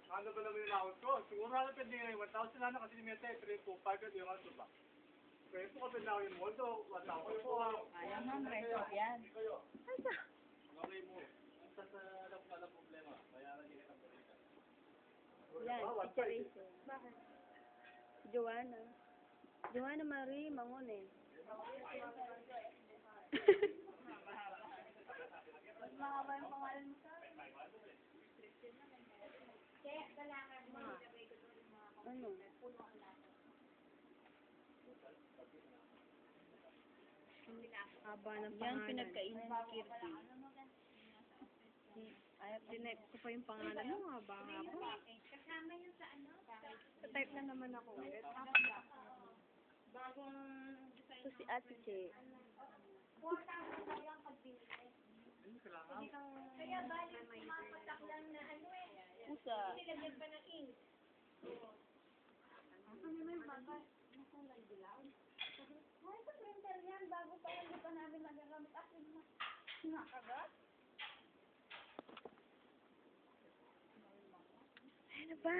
Ano ba naman yung account ko? Siguro hanapin din ngayon. 1,000 na kasi ni Mete. 3,2,5 yung account ba? Kaya po kapit na ako yung moldo. 1,000 po. Kaya nga, preso yan. Okay mo. Sa pala problema. Kaya na hindi ka balikan. Yan, si Teresa. Bakit? Joanna. Joanna Marie Mangones. Mas mahaba yung pangalan mo sa akin. Kaya, kailangan mo. Ano? Haba ng pangalan. Yan, pinagkainan ni Kirby. Ayaw, tinext ko pa yung pangalan mo, haba nga po. Kasama yun sa ano? Type na naman ako ulit. Bagong Ito si Ate Che. 4,000 lang yung pagbili. Kaya balik mapatak lang na ano eh. Usa. Nilagyan pa ng ink. Ano naman baba? Nasa nagdilaw. Ay, sa printer yan. Bago pa yan, di pa namin magagamit. Akin na. Nakagat? Ano ba?